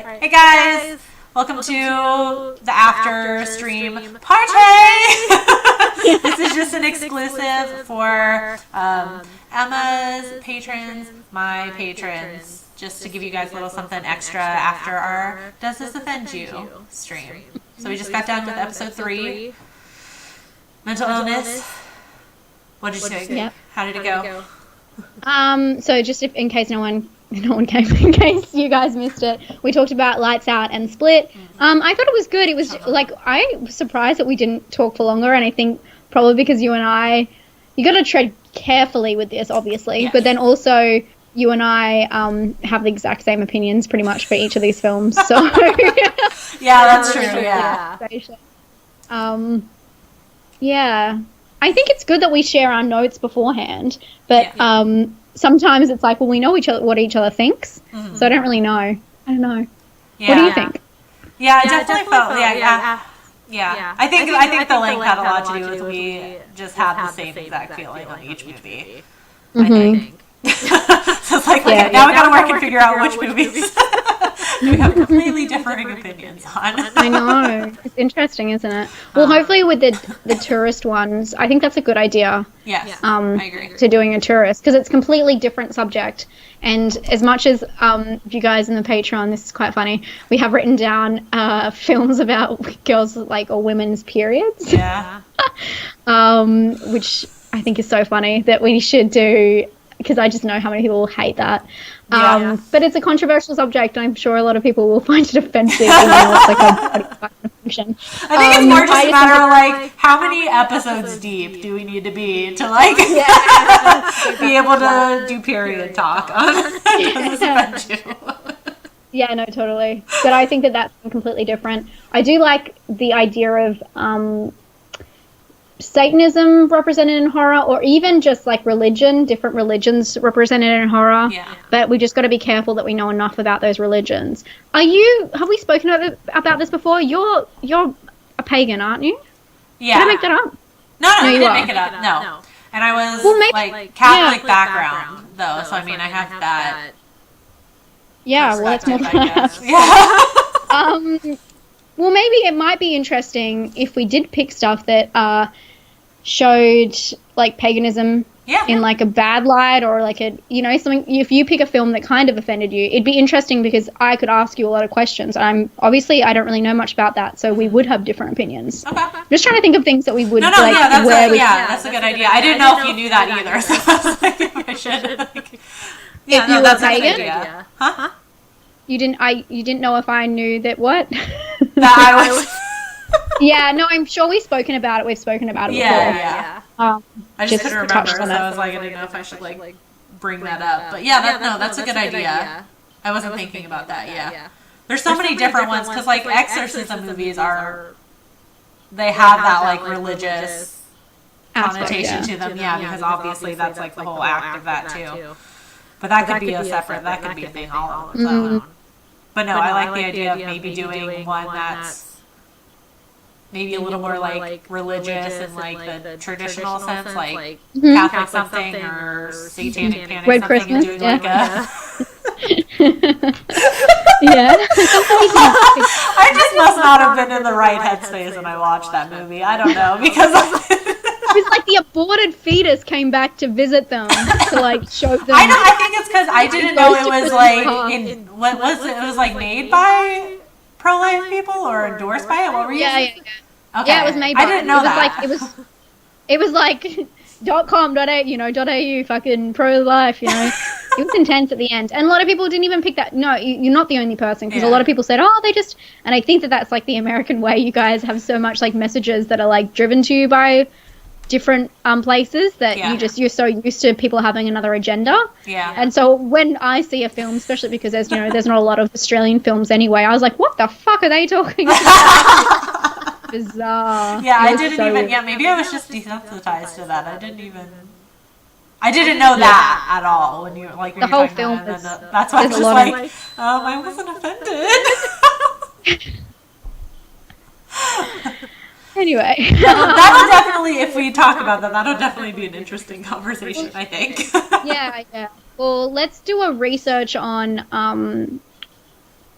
Hey guys! Welcome to the after stream party! This is just an exclusive for Emma's patrons, my patrons, just to give you guys a little something extra after our Does This Offend You stream. So we just got done with episode 3, mental illness. What did you think? Yep. How did it go? So just in case no one came, in case you guys missed it, we talked about Lights Out and Split. I thought it was good. It was I was surprised that we didn't talk for longer, and I think probably because you got to tread carefully with this, obviously, yes. But then also you and I have the exact same opinions pretty much for each of these films. So yeah, that's true. Yeah. Yeah. I think it's good that we share our notes beforehand, but sometimes it's like, well, we know what each other thinks, so I don't really know. I don't know. Yeah. What do you think? Yeah, I definitely felt. Yeah. I think the length had a lot to do with we just had the same exact feeling on each movie. I think. So it's like, now we got to work and figure out which movies we have completely differing opinions on. I know. It's interesting, isn't it? Well, hopefully with the tourist ones, I think that's a good idea. Yes, I agree. To doing a tourist, because it's a completely different subject. And as much as you guys in the Patreon, this is quite funny, we have written down films about girls or women's periods. Yeah. Which I think is so funny that we should do, because I just know how many people hate that. But it's a controversial subject, and I'm sure a lot of people will find it offensive, even though it's a body function. I think it's more just a matter of how many episodes deep do we need to be to be able to do period talk on Does This Offend You? Yeah, no, totally. But I think that that's completely different. I do like the idea of Satanism represented in horror, or even just religion, different religions represented in horror. Yeah. But we just got to be careful that we know enough about those religions. Have we spoken about this before? You're a pagan, aren't you? Yeah. Did I make that up? No, you didn't make it up. No. And I was Catholic background though, so I mean I have that. Yeah, well, that's more than I have. Yeah. Well, maybe it might be interesting if we did pick stuff that showed paganism in a bad light, or something. If you pick a film that kind of offended you, it'd be interesting because I could ask you a lot of questions. I don't really know much about that, so we would have different opinions. Okay. Just trying to think of things that we would. That's a good idea. I didn't know if you knew that either, so I was like, if I should. That's a good idea. Huh? You didn't know if I knew that what? That I was. Yeah, no, I'm sure we've spoken about it. We've spoken about it before. Yeah. I just couldn't remember, so I was like, I didn't know if I should bring that up. But that's a good idea. I wasn't thinking about that. Yeah. There's so many different ones because exorcism movies they have that religious connotation to them. Yeah, because obviously that's the whole act of that too. But that could be a thing all on its own. But no, I like the idea of maybe doing one that's maybe a little more religious in the traditional sense, Catholic something or Satanic Panic Red something, Christmas, and doing Yeah. I just must not have been in the right headspace when I watched that movie. I don't know, because it was the aborted fetus came back to visit them to show them. I think it's because I didn't know it was what was it? It was made by pro-life people or endorsed by it. What were you? Yeah. Okay. Yeah, it was made by. I didn't know that. It was .com.au fucking pro-life. It was intense at the end, and a lot of people didn't even pick that. No, you're not the only person, because a lot of people said, "Oh, they just." And I think that's the American way. You guys have so much messages that are driven to you by different places that you're so used to people having another agenda. Yeah. And so when I see a film, especially because there's not a lot of Australian films anyway, I was like, what the fuck are they talking about? Bizarre. Yeah, I didn't even. Yeah, maybe I was just desensitized to that. I didn't know that at all when you when the whole film. That's why I was just I wasn't offended. Anyway. That'll definitely, if we talk about that'll definitely be an interesting conversation, I think. Yeah. Well, let's do a research on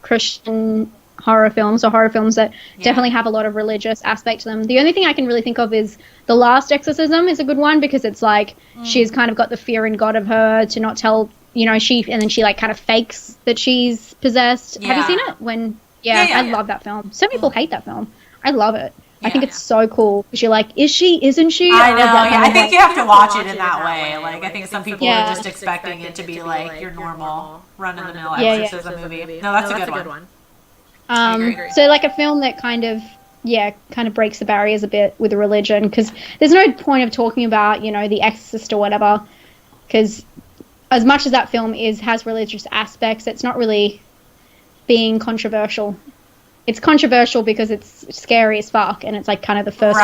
Christian horror films or horror films that definitely have a lot of religious aspect to them. The only thing I can really think of is The Last Exorcism is a good one because it's like she's kind of got the fear in God of her to not tell, and then she like kind of fakes that she's possessed. Have you seen it? I love that film. Some people hate that film. I love it. I think it's so cool because you're like, is she? Isn't she? I know. Yeah, I think you have to watch it in that way. Like, I think some people are just expecting it to be like your normal run-of-the-mill exorcism movie. No, that's a good one. So like a film that kind of breaks the barriers a bit with religion, because there's no point of talking about, The Exorcist or whatever, because as much as that film has religious aspects, it's not really being controversial. It's controversial because it's scary as fuck, and it's like kind of the first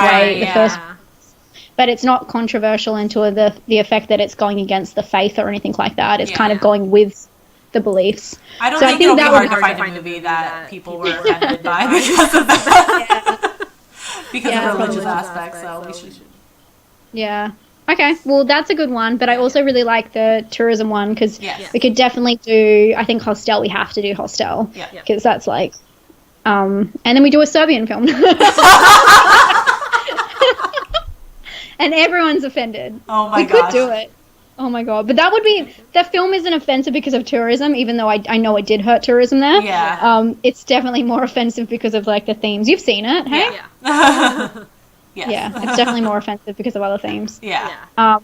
but it's not controversial into the effect that it's going against the faith or anything like that. It's kind of going with the beliefs. I don't think it'll be hard to find a movie that people were offended by because of that. Because of religious aspects, so we should. Yeah. Okay, well, that's a good one, but I also really like the tourism one, because we could definitely do, I think Hostel, we have to do Hostel, because that's like, and then we do a Serbian film. And everyone's offended. Oh my god. We could do it. Oh my god. But that would be, the film isn't offensive because of tourism, even though I know it did hurt tourism there. Yeah. It's definitely more offensive because of like the themes. You've seen it, hey? Yeah. Yeah, it's definitely more offensive because of other themes. Yeah. There'll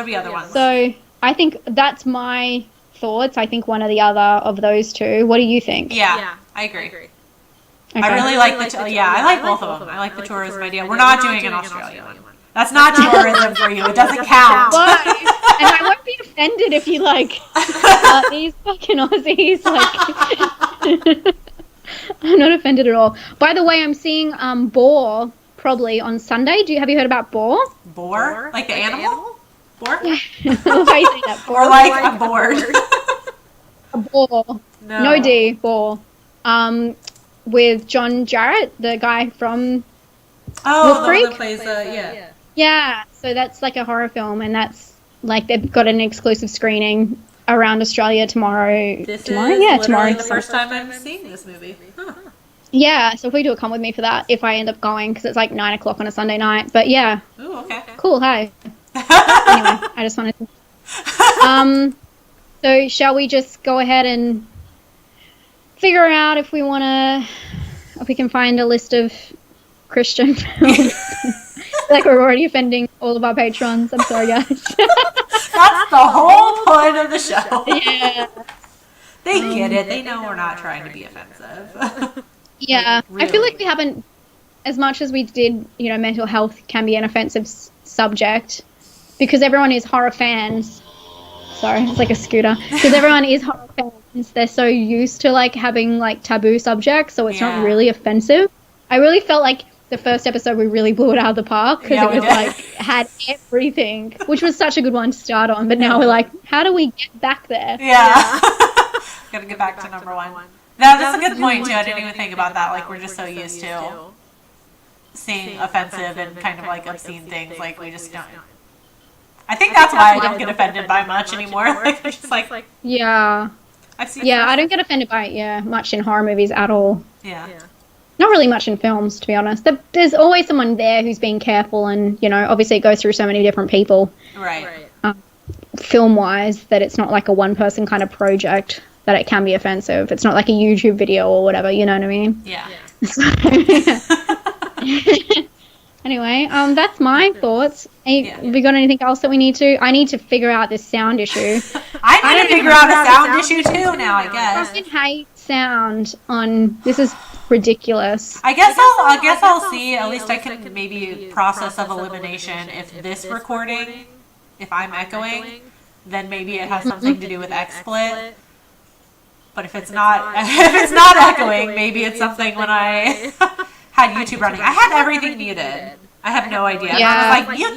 be other ones. So I think that's my thoughts. I think one or the other of those two. What do you think? Yeah, I agree. Okay. I really like I like both of them. I like the tourism idea. We're not doing an Australian one. That's not tourism for you. It doesn't count. Why? And I won't be offended if you like these fucking Aussies. Like, I'm not offended at all. By the way, I'm seeing Boar probably on Sunday. Have you heard about Boar? Boar? Like the animal? Boar? Yeah. Why you say that? Or like I'm bored. A boar. No D. Boar. With John Jarrett, the guy from Wolf Creek. That plays, Yeah, so that's like a horror film, and that's like they've got an exclusive screening around Australia tomorrow. Tomorrow? The first time I'm seeing this movie. Huh. Yeah, so if we do a come with me for that, if I end up going, because it's like 9 o'clock on a Sunday night. But yeah. Ooh, okay. Cool, hey. Anyway, I just wanted to... So shall we just go ahead and figure out if we can find a list of Christian films? Like we're already offending all of our patrons. I'm sorry, guys. That's the whole point of the show. Yeah. They get it. They know we're not trying to be offensive. Yeah. Like, really. I feel like we haven't, as much as we did, mental health can be an offensive subject, because everyone is horror fans. Sorry, it's like a scooter. Because everyone is horror fans. They're so used to, like, having, like, taboo subjects, so it's not really offensive. I really felt like the first episode we really blew it out of the park, because it was like had everything, which was such a good one to start on. But now we're like, how do we get back there? Yeah. Gotta get back to number one. No, that's a good point too. I didn't even think about that. Like, we're just so used to seeing offensive and kind of like obscene things. Like, we just don't. I think that's why I don't get offended by much anymore. Like, just like I don't get offended by much in horror movies at all. Yeah. Not really much in films, to be honest. There's always someone there who's being careful, and, obviously it goes through so many different people. Right. Film-wise, that it's not like a one-person kind of project that it can be offensive. It's not like a YouTube video or whatever, you know what I mean? Yeah. Anyway, that's my thoughts. Have we got anything else that we need to? I need to figure out this sound issue. I need to figure out a sound issue too now, I guess. I hate sound on... This is ridiculous. I guess I'll see. At least I can maybe process of elimination. If this recording, if I'm echoing, then maybe it has something to do with XSplit. But if it's not echoing, maybe it's something when I had YouTube running. I had everything muted. I have no idea. Yeah. I was like, mute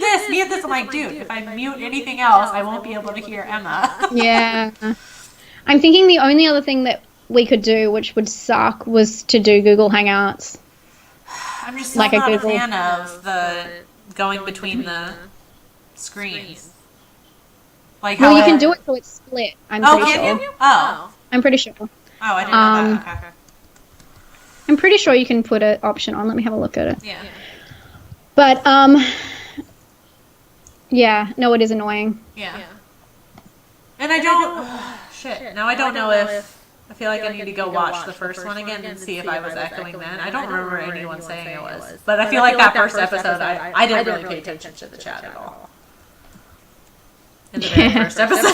this. I'm like, dude, if I mute anything else, I won't be able to hear Emma. Yeah. I'm thinking the only other thing that we could do, which would suck, was to do Google Hangouts. I'm just not a fan of the going between the screens. Like, you can do it so it's split. I'm pretty sure. Can you? Oh. I'm pretty sure. Oh, I didn't know that. Okay. I'm pretty sure you can put an option on. Let me have a look at it. Yeah. But, yeah, no, it is annoying. Yeah. And I don't... shit. Now I don't know if... I feel like I need to go watch the first one again and see if I was echoing then. I don't remember anyone saying I was. But I feel like that first episode, I didn't really pay attention to the chat at all. In the very first episode.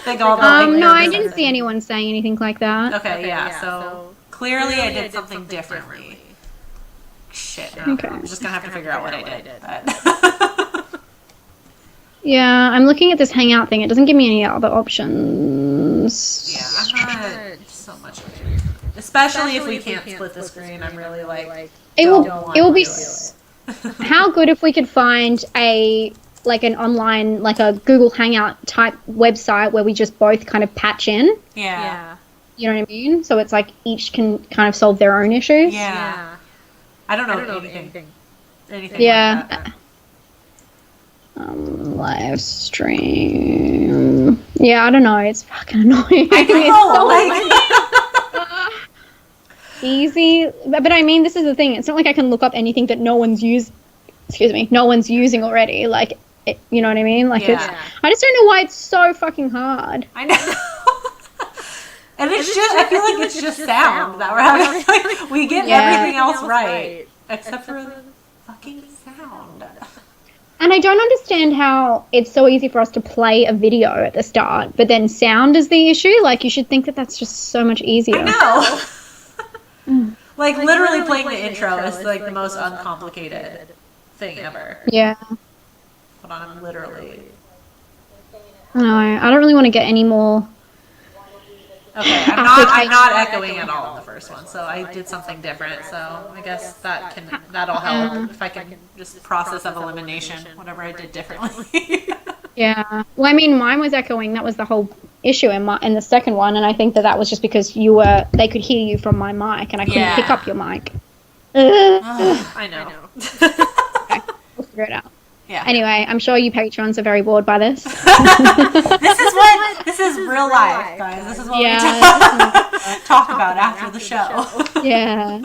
No, I didn't see anyone saying anything like that. Okay, yeah, so clearly I did something differently. Shit, no. Okay. I'm just gonna have to figure out what I did. But yeah, I'm looking at this Hangout thing. It doesn't give me any other options. Yeah, I'm not so much. Especially if we can't split the screen, I'm really like. It will be. How good if we could find an online, like a Google Hangout type website where we just both kind of patch in. Yeah. You know what I mean? So it's like each can kind of solve their own issues. Yeah. I don't know anything. Yeah. Like that. Live stream. Yeah, I don't know. It's fucking annoying. I know, easy. But I mean, this is the thing. It's not like I can look up anything that no one's using already. Like, you know what I mean? Like, I just don't know why it's so fucking hard. I know. And it's just, I feel like it's just sound that we're having. Like, we get everything else right. Except for the fucking sound. And I don't understand how it's so easy for us to play a video at the start, but then sound is the issue. Like, you should think that that's just so much easier. I know. Like, literally playing the intro is, like, the most uncomplicated thing ever. Yeah. Hold on, I'm literally... No, I don't really want to get any more... Okay, I'm not echoing at all in the first one, so I did something different, so I guess that'll help if I can just process of elimination, whatever I did differently. Yeah. Well, I mean, mine was echoing. That was the whole issue in the second one, and I think that was just because they could hear you from my mic, and I couldn't pick up your mic. I know. Okay, we'll figure it out. Yeah. Anyway, I'm sure you patrons are very bored by this. This is real life, guys. This is what we talk about after the show. Yeah.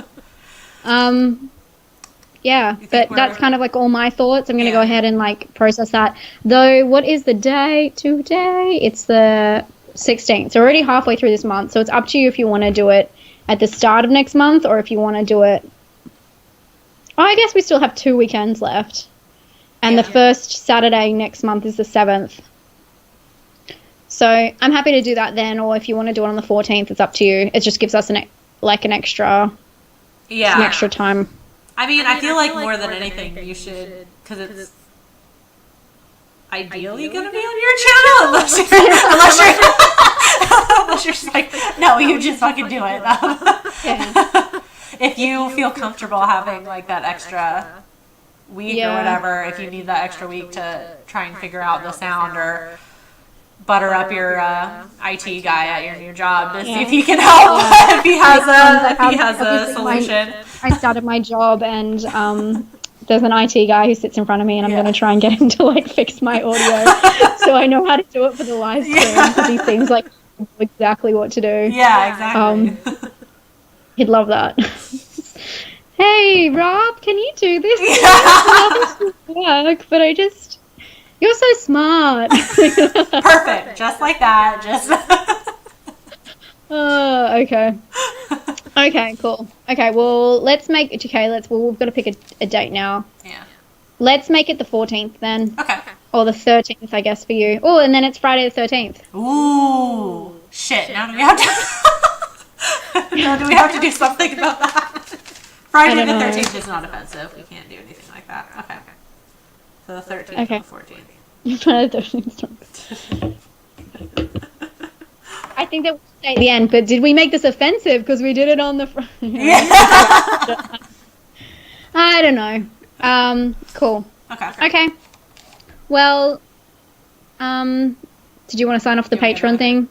Yeah, but that's kind of like all my thoughts. I'm going to go ahead and like process that. Though, what is the day today? It's the 16th. So we're already halfway through this month. So it's up to you if you want to do it at the start of next month or if you want to do it. Oh, I guess we still have 2 weekends left. And the first Saturday next month is the 7th. So I'm happy to do that then, or if you want to do it on the 14th, it's up to you. It just gives us an extra time. I mean, I feel like more than anything, you should, because it's ideally going to be on your channel, unless you're just like, no, you just fucking do it. If you feel comfortable having like that extra week or whatever, if you need that extra week to try and figure out the sound or butter up your IT guy at your new job to see if he can help, if he has a solution. I started my job and there's an IT guy who sits in front of me and I'm going to try and get him to like fix my audio so I know how to do it for the live stream because he seems like he knows exactly what to do. Yeah, exactly. He'd love that. Hey, Rob, can you do this? I love this work, but you're so smart. Perfect. Just like that. Okay. Okay, cool. Okay, well, we've got to pick a date now. Yeah. Let's make it the 14th then. Okay. Or the 13th, I guess, for you. Oh, and then it's Friday the 13th. Ooh. Shit. Now do we have to do something about that? Friday the 13th is not offensive. We can't do anything like that. Okay. So the 13th and the 14th. Friday the 13th. I think that we'll stay at the end, but did we make this offensive because we did it on the front? I don't know. Cool. Okay. Well, did you want to sign off the Patreon thing?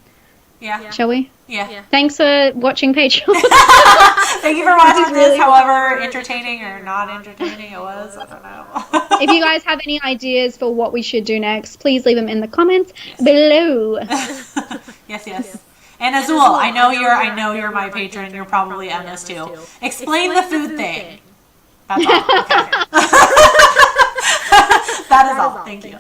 Yeah. Shall we? Yeah. Thanks for watching Patreon. Thank you for watching this, however entertaining or not entertaining it was. I don't know. If you guys have any ideas for what we should do next, please leave them in the comments below. Yes. And Azul, I know you're my patron. You're probably Emma's too. Explain the food thing. That's all. Okay. That is all. Thank you.